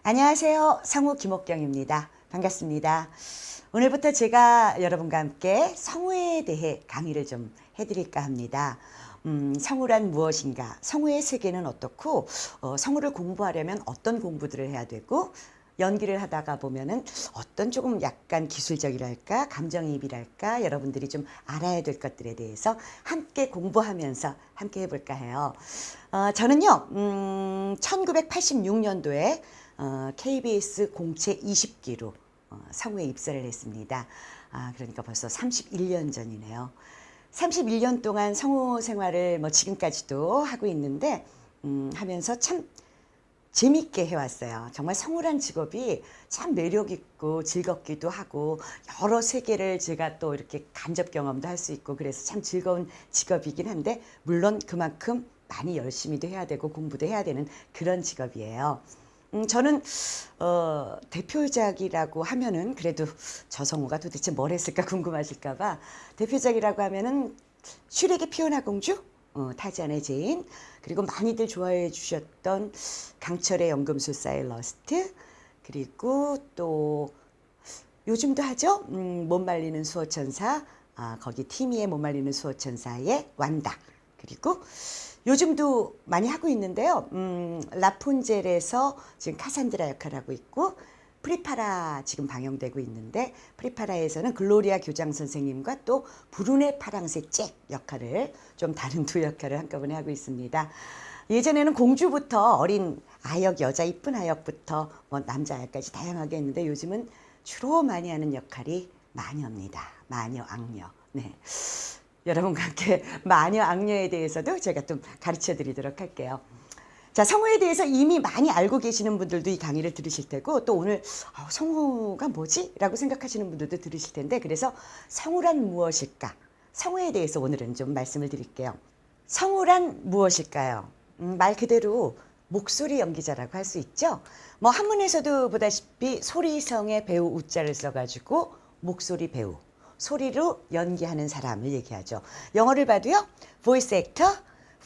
안녕하세요. 성우 김옥경입니다. 반갑습니다. 오늘부터 제가 여러분과 함께 성우에 대해 강의를 좀 해드릴까 합니다. 성우란 무엇인가? 성우의 세계는 어떻고 성우를 공부하려면 어떤 공부들을 해야 되고 연기를 하다가 보면은 어떤 조금 약간 기술적이랄까 감정이입이랄까 여러분들이 좀 알아야 될 것들에 대해서 함께 공부하면서 함께 해볼까 해요. 저는요 1986년도에 KBS 공채 20기로 성우에 입사를 했습니다. 그러니까 벌써 31년 전이네요. 31년 동안 성우 생활을 뭐 지금까지도 하고 있는데 하면서 참 재밌게 해왔어요. 정말 성우란 직업이 참 매력있고 즐겁기도 하고 여러 세계를 제가 또 이렇게 간접 경험도 할 수 있고 그래서 참 즐거운 직업이긴 한데 물론 그만큼 많이 열심히도 해야 되고 공부도 해야 되는 그런 직업이에요. 저는 대표작이라고 하면은 그래도 저 성우가 도대체 뭘 했을까 궁금하실까봐 대표작이라고 하면은 슈렉의 피오나 공주, 타잔의 제인, 그리고 많이들 좋아해 주셨던 강철의 연금술사의 러스트, 그리고 또 요즘도 하죠. 못 말리는 수호천사, 거기 티미의 못 말리는 수호천사의 완다, 그리고 요즘도 많이 하고 있는데요. 라푼젤에서 지금 카산드라 역할을 하고 있고 프리파라 지금 방영되고 있는데 프리파라에서는 글로리아 교장 선생님과 또 불운의 파랑새 잭 역할을 좀 다른 두 역할을 한꺼번에 하고 있습니다. 예전에는 공주부터 어린 아역, 여자 이쁜 아역부터 뭐 남자 아역까지 다양하게 했는데 요즘은 주로 많이 하는 역할이 마녀입니다. 마녀, 악녀. 네. 여러분과 함께 마녀, 악녀에 대해서도 제가 좀 가르쳐 드리도록 할게요. 자, 성우에 대해서 이미 많이 알고 계시는 분들도 이 강의를 들으실 테고 또 오늘 성우가 뭐지? 라고 생각하시는 분들도 들으실 텐데 그래서 성우란 무엇일까? 성우에 대해서 오늘은 좀 말씀을 드릴게요. 성우란 무엇일까요? 말 그대로 목소리 연기자라고 할 수 있죠. 뭐 한문에서도 보다시피 소리성의 배우 우자를 써가지고 목소리 배우, 소리로 연기하는 사람을 얘기하죠. 영어를 봐도요. voice actor,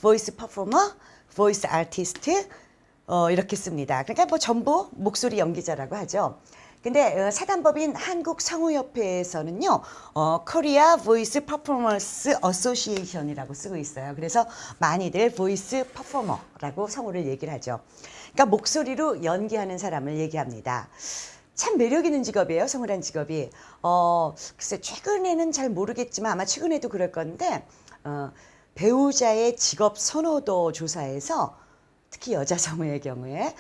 voice performer, voice artist 이렇게 씁니다. 그러니까 뭐 전부 목소리 연기자라고 하죠. 근데 사단법인 한국성우협회에서는요. Korea Voice Performers Association이라고 쓰고 있어요. 그래서 많이들 voice performer라고 성우를 얘기를 하죠. 그러니까 목소리로 연기하는 사람을 얘기합니다. 참 매력 있는 직업이에요. 성우란 직업이. 글쎄 최근에는 잘 모르겠지만 아마 최근에도 그럴 건데 배우자의 직업 선호도 조사에서 특히 여자 성우의 경우에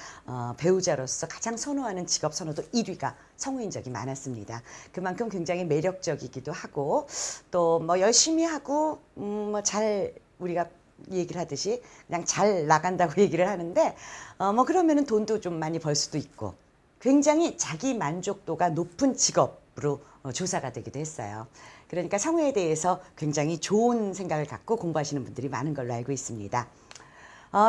배우자로서 가장 선호하는 직업 선호도 1위가 성우인 적이 많았습니다. 그만큼 굉장히 매력적이기도 하고 또 뭐 열심히 하고 뭐 잘 우리가 얘기를 하듯이 그냥 잘 나간다고 얘기를 하는데 뭐 그러면은 돈도 좀 많이 벌 수도 있고 굉장히 자기 만족도가 높은 직업으로 조사가 되기도 했어요. 그러니까 성우에 대해서 굉장히 좋은 생각을 갖고 공부하시는 분들이 많은 걸로 알고 있습니다.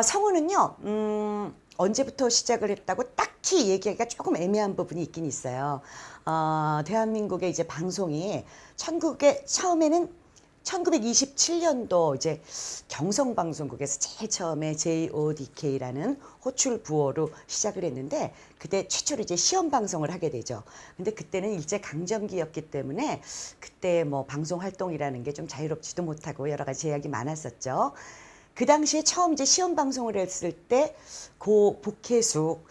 성우는요, 언제부터 시작을 했다고 딱히 얘기하기가 조금 애매한 부분이 있긴 있어요. 대한민국의 이제 방송이 처음에는 1927년도 이제 경성방송국에서 제일 처음에 JODK라는 호출 부호로 시작을 했는데 그때 최초로 이제 시험 방송을 하게 되죠. 근데 그때는 일제 강점기였기 때문에 그때 뭐 방송 활동이라는 게 좀 자유롭지도 못하고 여러 가지 제약이 많았었죠. 그 당시에 처음 이제 시험 방송을 했을 때 고 복혜숙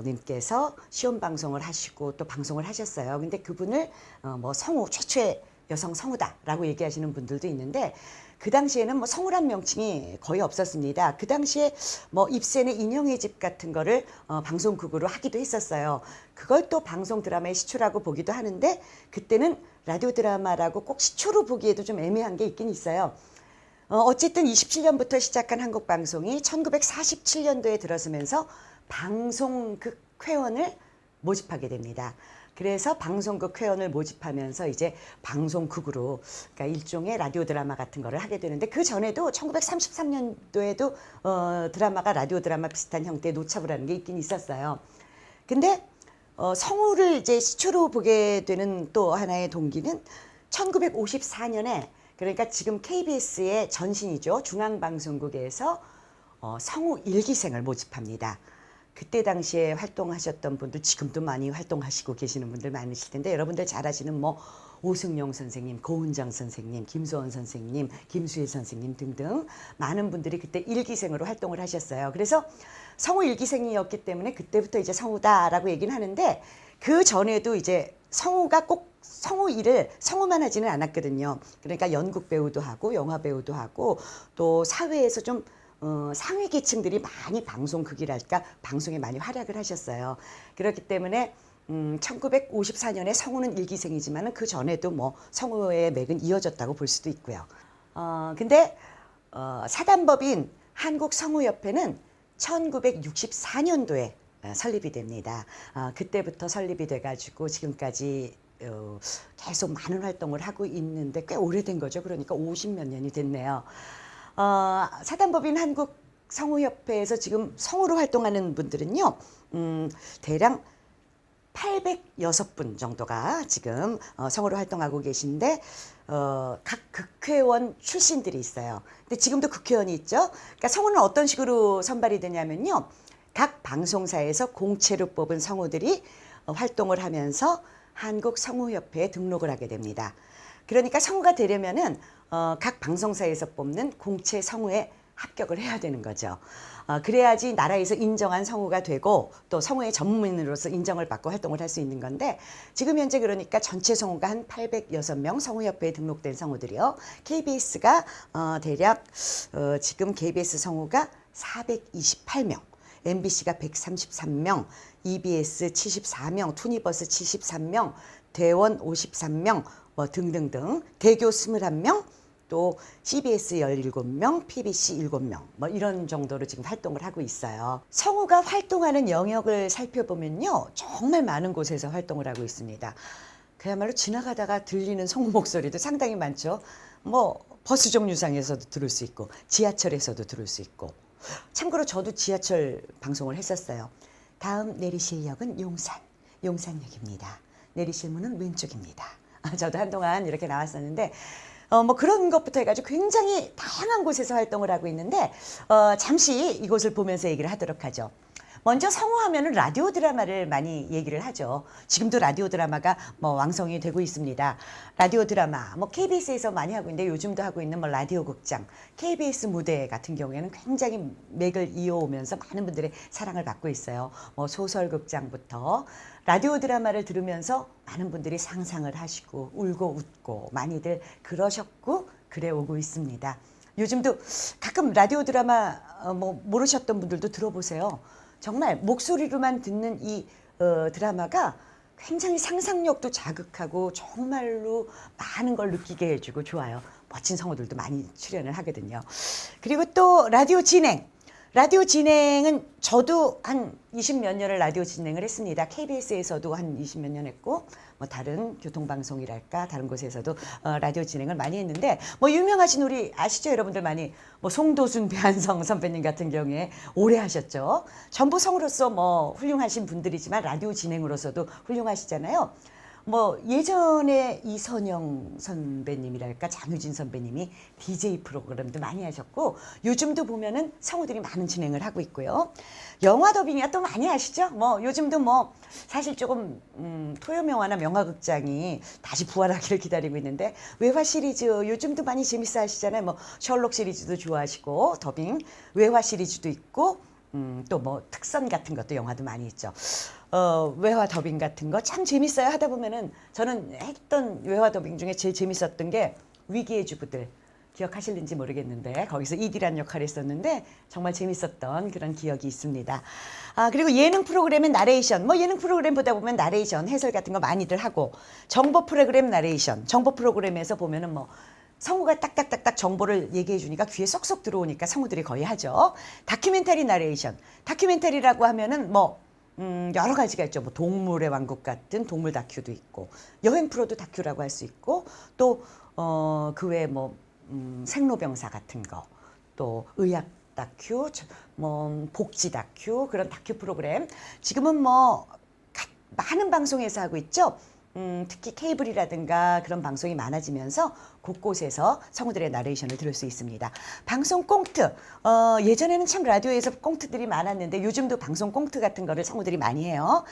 님께서 시험 방송을 하시고 또 방송을 하셨어요. 근데 그분을 뭐 성우 최초의 여성 성우다라고 얘기하시는 분들도 있는데 그 당시에는 뭐 성우란 명칭이 거의 없었습니다. 그 당시에 뭐 입센의 인형의 집 같은 거를 방송국으로 하기도 했었어요. 그걸 또 방송 드라마의 시초라고 보기도 하는데 그때는 라디오 드라마라고 꼭 시초로 보기에도 좀 애매한 게 있긴 있어요. 어쨌든 27년부터 시작한 한국 방송이 1947년도에 들어서면서 방송국 회원을 모집하게 됩니다. 그래서 방송국 회원을 모집하면서 이제 방송국으로 그러니까 일종의 라디오 드라마 같은 거를 하게 되는데 그 전에도 1933년도에도 드라마가 라디오 드라마 비슷한 형태의 노차부라는 게 있긴 있었어요. 근데 성우를 이제 시초로 보게 되는 또 하나의 동기는 1954년에 그러니까 지금 KBS의 전신이죠. 중앙방송국에서 성우 1기생을 모집합니다. 그때 당시에 활동하셨던 분들 지금도 많이 활동하시고 계시는 분들 많으실 텐데 여러분들 잘 아시는 뭐 오승용 선생님, 고은정 선생님, 김소원 선생님, 김수혜 선생님 등등 많은 분들이 그때 일기생으로 활동을 하셨어요. 그래서 성우 일기생이었기 때문에 그때부터 이제 성우다라고 얘기는 하는데 그 전에도 이제 성우가 꼭 성우 일을 성우만 하지는 않았거든요. 그러니까 연극 배우도 하고 영화 배우도 하고 또 사회에서 좀 상위 계층들이 많이 방송극이랄까 방송에 많이 활약을 하셨어요. 그렇기 때문에 1954년에 성우는 일기생이지만 그 전에도 뭐 성우의 맥은 이어졌다고 볼 수도 있고요. 근데 사단법인 한국성우협회는 1964년도에 설립이 됩니다. 그때부터 설립이 돼가지고 지금까지 계속 많은 활동을 하고 있는데 꽤 오래된 거죠. 그러니까 50몇 년이 됐네요. 사단법인 한국성우협회에서 지금 성우로 활동하는 분들은요, 대략 806분 정도가 지금 성우로 활동하고 계신데 각 국회의원 출신들이 있어요. 근데 지금도 국회의원이 있죠. 그러니까 성우는 어떤 식으로 선발이 되냐면요. 각 방송사에서 공채로 뽑은 성우들이 활동을 하면서 한국성우협회에 등록을 하게 됩니다. 그러니까 성우가 되려면은 각 방송사에서 뽑는 공채 성우에 합격을 해야 되는 거죠. 그래야지 나라에서 인정한 성우가 되고 또 성우의 전문인으로서 인정을 받고 활동을 할 수 있는 건데 지금 현재 그러니까 전체 성우가 한 806명 성우협회에 등록된 성우들이요. KBS가 대략 지금 KBS 성우가 428명, MBC가 133명, EBS 74명, 투니버스 73명, 대원 53명 뭐 등등등 대교 21명 또 CBS 17명, PBC 7명 뭐 이런 정도로 지금 활동을 하고 있어요. 성우가 활동하는 영역을 살펴보면요. 정말 많은 곳에서 활동을 하고 있습니다. 그야말로 지나가다가 들리는 성우 목소리도 상당히 많죠. 뭐 버스 정류장에서도 들을 수 있고 지하철에서도 들을 수 있고 참고로 저도 지하철 방송을 했었어요. 다음 내리실 역은 용산역입니다. 내리실 문은 왼쪽입니다. 저도 한동안 이렇게 나왔었는데 뭐 그런 것부터 해가지고 굉장히 다양한 곳에서 활동을 하고 있는데 잠시 이곳을 보면서 얘기를 하도록 하죠. 먼저 성우하면은 라디오 드라마를 많이 얘기를 하죠. 지금도 라디오 드라마가 뭐 왕성이 되고 있습니다. 라디오 드라마 뭐 KBS에서 많이 하고 있는데 요즘도 하고 있는 뭐 라디오 극장, KBS 무대 같은 경우에는 굉장히 맥을 이어오면서 많은 분들의 사랑을 받고 있어요. 뭐 소설 극장부터 라디오 드라마를 들으면서 많은 분들이 상상을 하시고 울고 웃고 많이들 그러셨고 그래 오고 있습니다. 요즘도 가끔 라디오 드라마 뭐 모르셨던 분들도 들어보세요. 정말 목소리로만 듣는 이 드라마가 굉장히 상상력도 자극하고 정말로 많은 걸 느끼게 해주고 좋아요. 멋진 성우들도 많이 출연을 하거든요. 그리고 또 라디오 진행. 라디오 진행은 저도 한 20몇 년을 라디오 진행을 했습니다. KBS에서도 한 20몇 년 했고 뭐 다른 교통방송이랄까 다른 곳에서도 라디오 진행을 많이 했는데 뭐 유명하신 우리 아시죠? 여러분들 많이 뭐 송도순, 배한성 선배님 같은 경우에 오래 하셨죠. 전부 성우로서 뭐 훌륭하신 분들이지만 라디오 진행으로서도 훌륭하시잖아요. 뭐 예전에 이선영 선배님이랄까 장유진 선배님이 DJ 프로그램도 많이 하셨고 요즘도 보면은 성우들이 많은 진행을 하고 있고요. 영화 더빙이야 또 많이 하시죠. 뭐 요즘도 뭐 사실 조금 토요 영화나 명화극장이 다시 부활하기를 기다리고 있는데 외화 시리즈 요즘도 많이 재밌어 하시잖아요. 뭐 셜록 시리즈도 좋아하시고 더빙 외화 시리즈도 있고 또 뭐 특선 같은 것도 영화도 많이 있죠. 외화 더빙 같은 거 참 재밌어요. 하다 보면은 저는 했던 외화 더빙 중에 제일 재밌었던 게 위기의 주부들 기억하실는지 모르겠는데 거기서 이디란 역할을 했었는데 정말 재밌었던 그런 기억이 있습니다. 그리고 예능 프로그램의 나레이션 뭐 예능 프로그램 보다 보면 나레이션 해설 같은 거 많이들 하고 정보 프로그램 나레이션 정보 프로그램에서 보면은 뭐 성우가 딱딱딱딱 정보를 얘기해 주니까 귀에 쏙쏙 들어오니까 성우들이 거의 하죠. 다큐멘터리 나레이션. 다큐멘터리라고 하면은 뭐 여러 가지가 있죠. 뭐 동물의 왕국 같은 동물 다큐도 있고 여행 프로도 다큐라고 할 수 있고 또 그 외에 뭐 생로병사 같은 거 또 의학 다큐 뭐 복지 다큐 그런 다큐 프로그램 지금은 뭐 많은 방송에서 하고 있죠. 특히 케이블이라든가 그런 방송이 많아지면서 곳곳에서 성우들의 나레이션을 들을 수 있습니다. 방송 꽁트, 예전에는 참 라디오에서 꽁트들이 많았는데 요즘도 방송 꽁트 같은 거를 성우들이 많이 해요.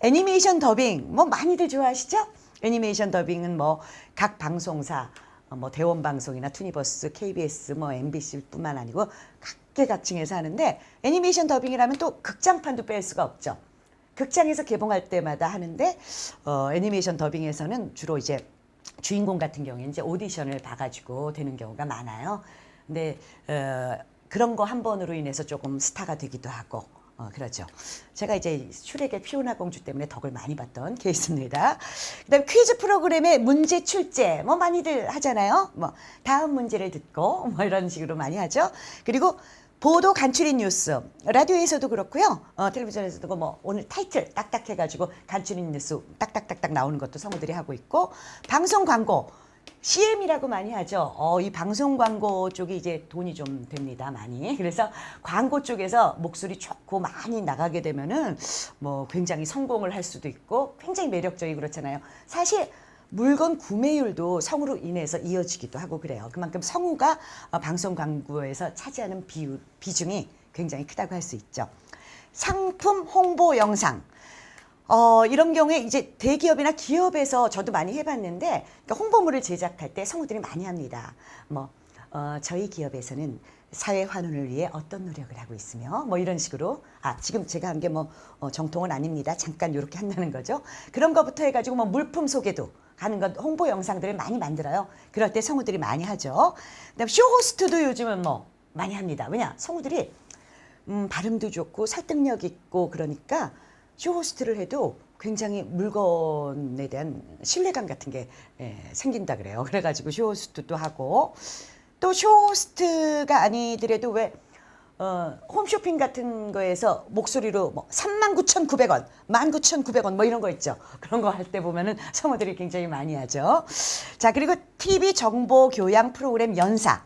애니메이션 더빙, 뭐 많이들 좋아하시죠? 애니메이션 더빙은 뭐 각 방송사, 뭐 대원방송이나 투니버스, KBS, 뭐 MBC뿐만 아니고 각계각층에서 하는데 애니메이션 더빙이라면 또 극장판도 뺄 수가 없죠. 극장에서 개봉할 때마다 하는데 애니메이션 더빙에서는 주로 이제 주인공 같은 경우에 이제 오디션을 봐가지고 되는 경우가 많아요. 근데 그런 거 한 번으로 인해서 조금 스타가 되기도 하고 그렇죠. 제가 이제 슈렉의 피오나 공주 때문에 덕을 많이 봤던 케이스입니다. 그다음 퀴즈 프로그램의 문제 출제 뭐 많이들 하잖아요. 뭐 다음 문제를 듣고 뭐 이런 식으로 많이 하죠. 그리고 보도 간추린 뉴스 라디오에서도 그렇고요. 텔레비전에서도 뭐 오늘 타이틀 딱딱 해가지고 간추린 뉴스 딱딱딱딱 나오는 것도 성우들이 하고 있고 방송 광고 CM이라고 많이 하죠. 이 방송 광고 쪽이 이제 돈이 좀 됩니다, 많이. 그래서 광고 쪽에서 목소리 좋고 많이 나가게 되면은 뭐 굉장히 성공을 할 수도 있고 굉장히 매력적이고 그렇잖아요. 사실 물건 구매율도 성우로 인해서 이어지기도 하고 그래요. 그만큼 성우가 방송 광고에서 차지하는 비중이 굉장히 크다고 할 수 있죠. 상품 홍보 영상. 이런 경우에 이제 대기업이나 기업에서 저도 많이 해봤는데 그러니까 홍보물을 제작할 때 성우들이 많이 합니다. 뭐 저희 기업에서는 사회 환원을 위해 어떤 노력을 하고 있으며 뭐 이런 식으로 지금 제가 한 게 뭐 정통은 아닙니다. 잠깐 이렇게 한다는 거죠. 그런 거부터 해가지고 뭐 물품 소개도 하는 것 홍보 영상들을 많이 만들어요. 그럴 때 성우들이 많이 하죠. 그다음 쇼 호스트도 요즘은 뭐 많이 합니다. 왜냐 성우들이 발음도 좋고 설득력 있고 그러니까 쇼 호스트를 해도 굉장히 물건에 대한 신뢰감 같은 게 생긴다 그래요. 그래가지고 쇼 호스트도 하고 또 쇼 호스트가 아니더라도 왜 홈쇼핑 같은 거에서 목소리로 뭐 39,900원, 19,900원 뭐 이런 거 있죠. 그런 거 할 때 보면은 성우들이 굉장히 많이 하죠. 자, 그리고 TV 정보 교양 프로그램 연사.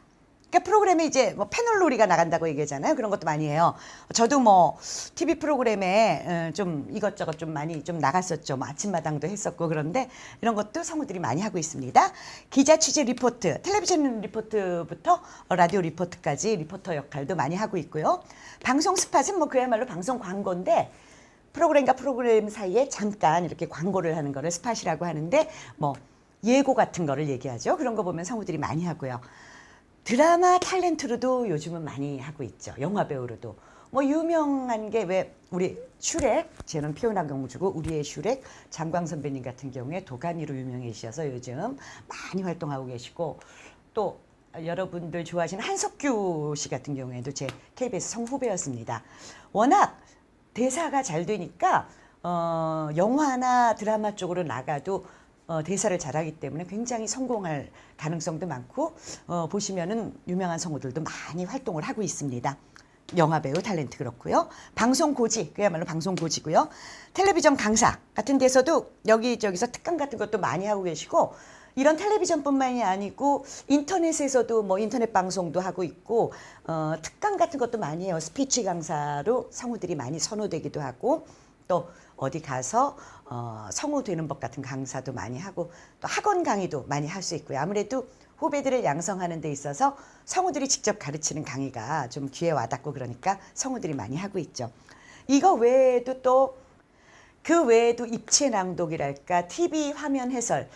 그러니까 프로그램에 이제 뭐 패널놀이가 나간다고 얘기하잖아요. 그런 것도 많이 해요. 저도 뭐 TV 프로그램에 좀 이것저것 좀 많이 좀 나갔었죠. 뭐 아침마당도 했었고 그런데 이런 것도 성우들이 많이 하고 있습니다. 기자 취재 리포트, 텔레비전 리포트부터 라디오 리포트까지 리포터 역할도 많이 하고 있고요. 방송 스팟은 뭐 그야말로 방송 광고인데 프로그램과 프로그램 사이에 잠깐 이렇게 광고를 하는 거를 스팟이라고 하는데 뭐 예고 같은 거를 얘기하죠. 그런 거 보면 성우들이 많이 하고요. 드라마 탤런트로도 요즘은 많이 하고 있죠. 영화 배우로도. 뭐 유명한 게 왜 우리 슈렉, 쟤는 피오나 공주고 우리의 슈렉, 장광 선배님 같은 경우에 도가니로 유명해지셔서 요즘 많이 활동하고 계시고 또 여러분들 좋아하시는 한석규 씨 같은 경우에도 제 KBS 성후배였습니다. 워낙 대사가 잘 되니까 영화나 드라마 쪽으로 나가도 대사를 잘하기 때문에 굉장히 성공할 가능성도 많고 보시면은 유명한 성우들도 많이 활동을 하고 있습니다. 영화배우 탤런트 그렇고요. 방송 고지, 그야말로 방송 고지고요. 텔레비전 강사 같은 데서도 여기저기서 특강 같은 것도 많이 하고 계시고 이런 텔레비전뿐만이 아니고 인터넷에서도 뭐 인터넷 방송도 하고 있고 특강 같은 것도 많이 해요. 스피치 강사로 성우들이 많이 선호되기도 하고 또 어디 가서 성우 되는 법 같은 강사도 많이 하고 또 학원 강의도 많이 할 수 있고요. 아무래도 후배들을 양성하는 데 있어서 성우들이 직접 가르치는 강의가 좀 귀에 와닿고 그러니까 성우들이 많이 하고 있죠. 이거 외에도 또 그 외에도 입체 낭독이랄까 TV 화면 해설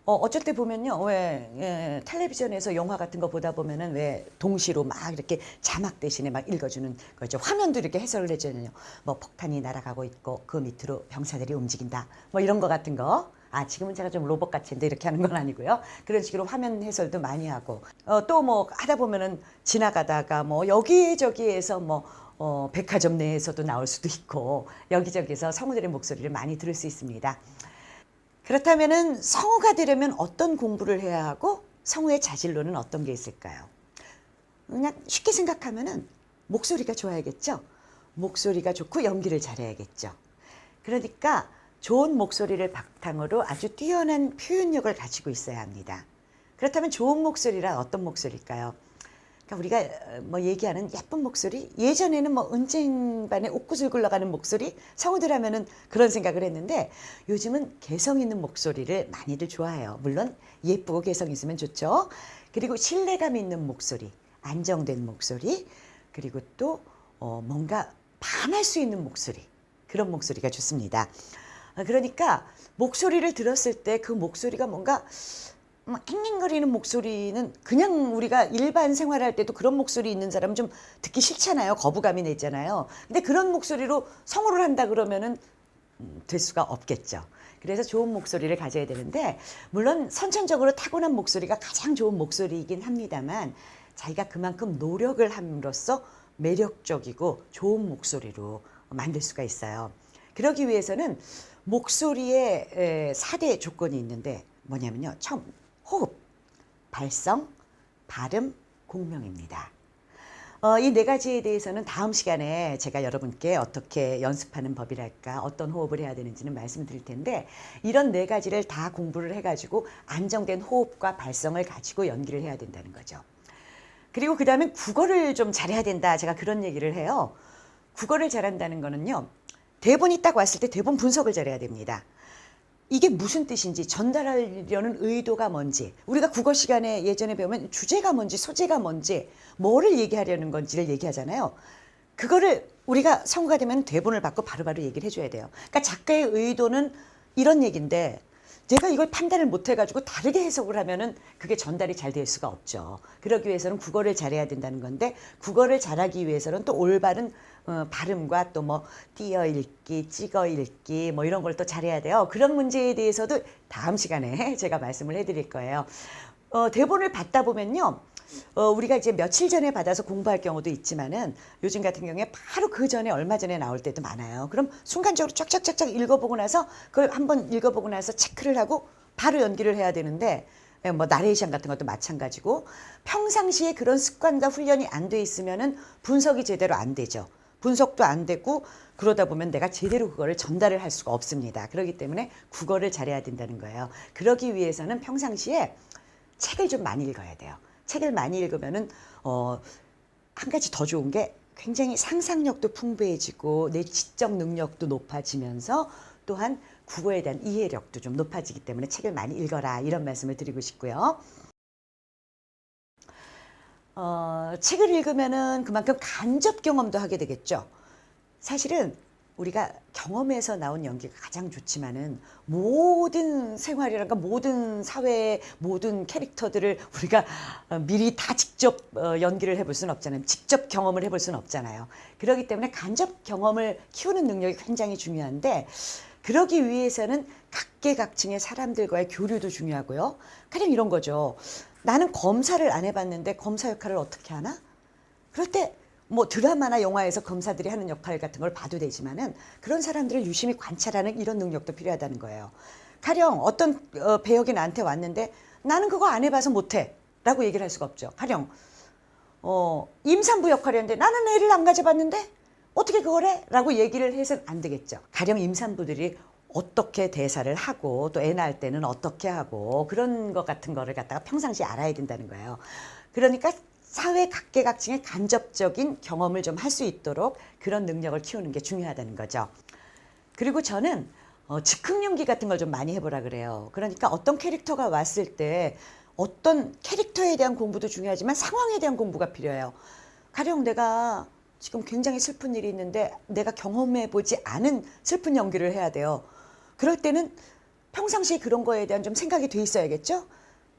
어쩔 때 보면요, 왜 텔레비전에서 영화 같은 거 보다 보면은 왜 동시로 막 이렇게 자막 대신에 막 읽어주는 거죠. 화면도 이렇게 해설을 해주잖아요. 뭐 폭탄이 날아가고 있고 그 밑으로 병사들이 움직인다. 뭐 이런 거 같은 거. 지금은 제가 좀 로봇 같은데 이렇게 하는 건 아니고요. 그런 식으로 화면 해설도 많이 하고 또 뭐 하다 보면은 지나가다가 뭐 여기저기에서 뭐 백화점 내에서도 나올 수도 있고 여기저기서 성우들의 목소리를 많이 들을 수 있습니다. 그렇다면은 성우가 되려면 어떤 공부를 해야 하고 성우의 자질로는 어떤 게 있을까요? 그냥 쉽게 생각하면은 목소리가 좋아야겠죠. 목소리가 좋고 연기를 잘해야겠죠. 그러니까 좋은 목소리를 바탕으로 아주 뛰어난 표현력을 가지고 있어야 합니다. 그렇다면 좋은 목소리란 어떤 목소리일까요? 그러니까 우리가 뭐 얘기하는 예쁜 목소리, 예전에는 뭐 은쟁반에 옷구슬 굴러가는 목소리, 성우들 하면은 그런 생각을 했는데 요즘은 개성 있는 목소리를 많이들 좋아해요. 물론 예쁘고 개성 있으면 좋죠. 그리고 신뢰감 있는 목소리, 안정된 목소리, 그리고 또 뭔가 반할 수 있는 목소리, 그런 목소리가 좋습니다. 그러니까 목소리를 들었을 때 그 목소리가 뭔가 앵앵거리는 목소리는 그냥 우리가 일반 생활할 때도 그런 목소리 있는 사람은 좀 듣기 싫잖아요. 거부감이 내잖아요. 근데 그런 목소리로 성우를 한다 그러면은 될 수가 없겠죠. 그래서 좋은 목소리를 가져야 되는데 물론 선천적으로 타고난 목소리가 가장 좋은 목소리이긴 합니다만 자기가 그만큼 노력을 함으로써 매력적이고 좋은 목소리로 만들 수가 있어요. 그러기 위해서는 목소리에 4대 조건이 있는데 뭐냐면요. 처음 호흡, 발성, 발음, 공명입니다. 이 네 가지에 대해서는 다음 시간에 제가 여러분께 어떻게 연습하는 법이랄까 어떤 호흡을 해야 되는지는 말씀드릴 텐데 이런 네 가지를 다 공부를 해가지고 안정된 호흡과 발성을 가지고 연기를 해야 된다는 거죠. 그리고 그 다음에 국어를 좀 잘해야 된다. 제가 그런 얘기를 해요. 국어를 잘한다는 거는요. 대본이 딱 왔을 때 대본 분석을 잘해야 됩니다. 이게 무슨 뜻인지 전달하려는 의도가 뭔지 우리가 국어 시간에 예전에 배우면 주제가 뭔지 소재가 뭔지 뭐를 얘기하려는 건지를 얘기하잖아요. 그거를 우리가 성우가 되면 대본을 받고 바로바로 얘기를 해줘야 돼요. 그러니까 작가의 의도는 이런 얘기인데 내가 이걸 판단을 못 해가지고 다르게 해석을 하면은 그게 전달이 잘 될 수가 없죠. 그러기 위해서는 국어를 잘해야 된다는 건데 국어를 잘하기 위해서는 또 올바른 발음과 또 뭐 띄어 읽기, 찍어 읽기 뭐 이런 걸 또 잘해야 돼요. 그런 문제에 대해서도 다음 시간에 제가 말씀을 해드릴 거예요. 대본을 받다 보면요. 우리가 이제 며칠 전에 받아서 공부할 경우도 있지만은 요즘 같은 경우에 바로 그 전에 얼마 전에 나올 때도 많아요. 그럼 순간적으로 쫙쫙쫙쫙 읽어보고 나서 그걸 한번 읽어보고 나서 체크를 하고 바로 연기를 해야 되는데 뭐 나레이션 같은 것도 마찬가지고 평상시에 그런 습관과 훈련이 안 돼 있으면은 분석이 제대로 안 되죠. 분석도 안 되고 그러다 보면 내가 제대로 그거를 전달을 할 수가 없습니다. 그렇기 때문에 국어를 잘해야 된다는 거예요. 그러기 위해서는 평상시에 책을 좀 많이 읽어야 돼요. 책을 많이 읽으면은 한 가지 더 좋은 게 굉장히 상상력도 풍부해지고 내 지적 능력도 높아지면서 또한 국어에 대한 이해력도 좀 높아지기 때문에 책을 많이 읽어라 이런 말씀을 드리고 싶고요. 책을 읽으면은 그만큼 간접 경험도 하게 되겠죠. 사실은 우리가 경험에서 나온 연기가 가장 좋지만은 모든 생활이랄까 모든 사회의 모든 캐릭터들을 우리가 미리 다 직접 연기를 해볼 수는 없잖아요. 직접 경험을 해볼 수는 없잖아요. 그렇기 때문에 간접 경험을 키우는 능력이 굉장히 중요한데 그러기 위해서는 각계각층의 사람들과의 교류도 중요하고요. 가령 이런 거죠. 나는 검사를 안 해봤는데 검사 역할을 어떻게 하나? 그럴 때 뭐 드라마나 영화에서 검사들이 하는 역할 같은 걸 봐도 되지만은 그런 사람들을 유심히 관찰하는 이런 능력도 필요하다는 거예요. 가령 어떤 배역이 나한테 왔는데 나는 그거 안 해봐서 못해 라고 얘기를 할 수가 없죠. 가령 임산부 역할이었는데 나는 애를 안 가져봤는데 어떻게 그걸 해? 라고 얘기를 해서는 안 되겠죠. 가령 임산부들이 어떻게 대사를 하고 또 애 낳을 때는 어떻게 하고 그런 것 같은 거를 갖다가 평상시에 알아야 된다는 거예요. 그러니까 사회 각계각층의 간접적인 경험을 좀 할 수 있도록 그런 능력을 키우는 게 중요하다는 거죠. 그리고 저는 즉흥 연기 같은 걸 좀 많이 해보라 그래요. 그러니까 어떤 캐릭터가 왔을 때 어떤 캐릭터에 대한 공부도 중요하지만 상황에 대한 공부가 필요해요. 가령 내가 지금 굉장히 슬픈 일이 있는데 내가 경험해보지 않은 슬픈 연기를 해야 돼요. 그럴 때는 평상시에 그런 거에 대한 좀 생각이 돼 있어야겠죠?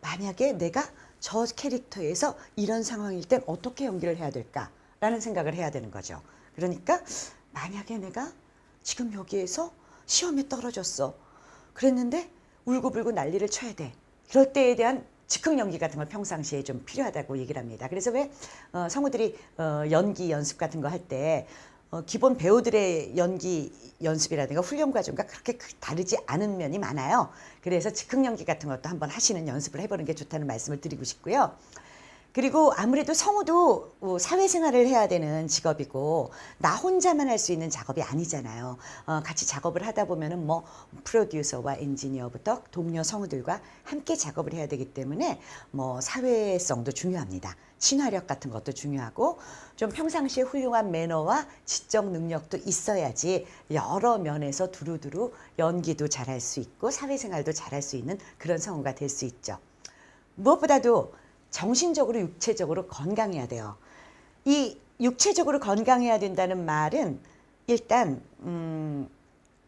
만약에 내가 저 캐릭터에서 이런 상황일 땐 어떻게 연기를 해야 될까라는 생각을 해야 되는 거죠. 그러니까 만약에 내가 지금 여기에서 시험에 떨어졌어. 그랬는데 울고불고 난리를 쳐야 돼. 그럴 때에 대한 즉흥 연기 같은 걸 평상시에 좀 필요하다고 얘기를 합니다. 그래서 왜 성우들이 연기 연습 같은 거 할 때 기본 배우들의 연기 연습이라든가 훈련 과정과 그렇게 다르지 않은 면이 많아요. 그래서 즉흥 연기 같은 것도 한번 하시는 연습을 해보는 게 좋다는 말씀을 드리고 싶고요. 그리고 아무래도 성우도 사회생활을 해야 되는 직업이고 나 혼자만 할 수 있는 작업이 아니잖아요. 같이 작업을 하다 보면은 뭐 프로듀서와 엔지니어부터 동료 성우들과 함께 작업을 해야 되기 때문에 뭐 사회성도 중요합니다. 친화력 같은 것도 중요하고 좀 평상시에 훌륭한 매너와 지적 능력도 있어야지 여러 면에서 두루두루 연기도 잘할 수 있고 사회생활도 잘할 수 있는 그런 성우가 될 수 있죠. 무엇보다도 정신적으로 육체적으로 건강해야 돼요. 이 육체적으로 건강해야 된다는 말은 일단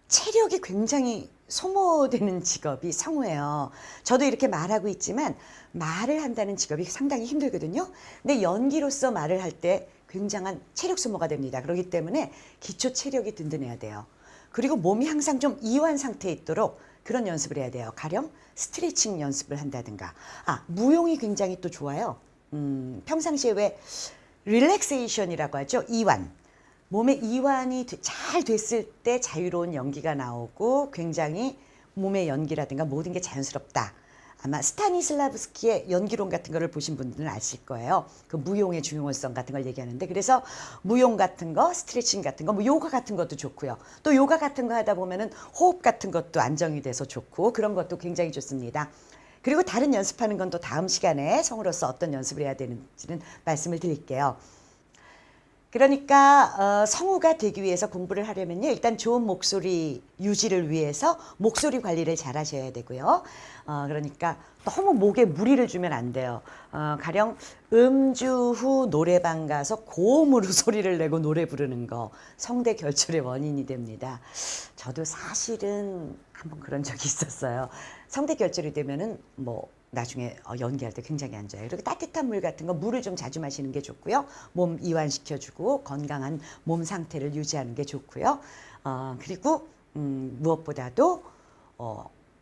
체력이 굉장히 소모되는 직업이 성우예요. 저도 이렇게 말하고 있지만 말을 한다는 직업이 상당히 힘들거든요. 근데 연기로서 말을 할 때 굉장한 체력 소모가 됩니다. 그렇기 때문에 기초 체력이 든든해야 돼요. 그리고 몸이 항상 좀 이완 상태에 있도록 그런 연습을 해야 돼요. 가령 스트레칭 연습을 한다든가. 무용이 굉장히 또 좋아요. 평상시에 왜 릴렉세이션이라고 하죠. 이완. 몸의 이완이 잘 됐을 때 자유로운 연기가 나오고 굉장히 몸의 연기라든가 모든 게 자연스럽다. 아마 스타니슬라브스키의 연기론 같은 거를 보신 분들은 아실 거예요. 그 무용의 중요성 같은 걸 얘기하는데 그래서 무용 같은 거, 스트레칭 같은 거, 뭐 요가 같은 것도 좋고요. 또 요가 같은 거 하다 보면은 호흡 같은 것도 안정이 돼서 좋고 그런 것도 굉장히 좋습니다. 그리고 다른 연습하는 건 또 다음 시간에 성우로서 어떤 연습을 해야 되는지는 말씀을 드릴게요. 그러니까 성우가 되기 위해서 공부를 하려면요. 일단 좋은 목소리 유지를 위해서 목소리 관리를 잘 하셔야 되고요. 그러니까 너무 목에 무리를 주면 안 돼요. 가령 음주 후 노래방 가서 고음으로 소리를 내고 노래 부르는 거 성대 결절의 원인이 됩니다. 저도 사실은 한번 그런 적이 있었어요. 성대 결절이 되면은 뭐 나중에 연기할 때 굉장히 안 좋아요. 그리고 따뜻한 물 같은 거 물을 좀 자주 마시는 게 좋고요. 몸 이완시켜주고 건강한 몸 상태를 유지하는 게 좋고요. 그리고 무엇보다도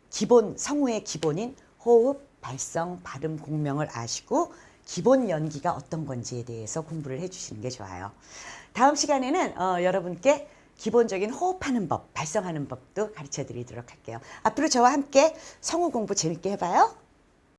기본 성우의 기본인 호흡, 발성, 발음, 공명을 아시고 기본 연기가 어떤 건지에 대해서 공부를 해주시는 게 좋아요. 다음 시간에는 여러분께 기본적인 호흡하는 법, 발성하는 법도 가르쳐 드리도록 할게요. 앞으로 저와 함께 성우 공부 재밌게 해봐요.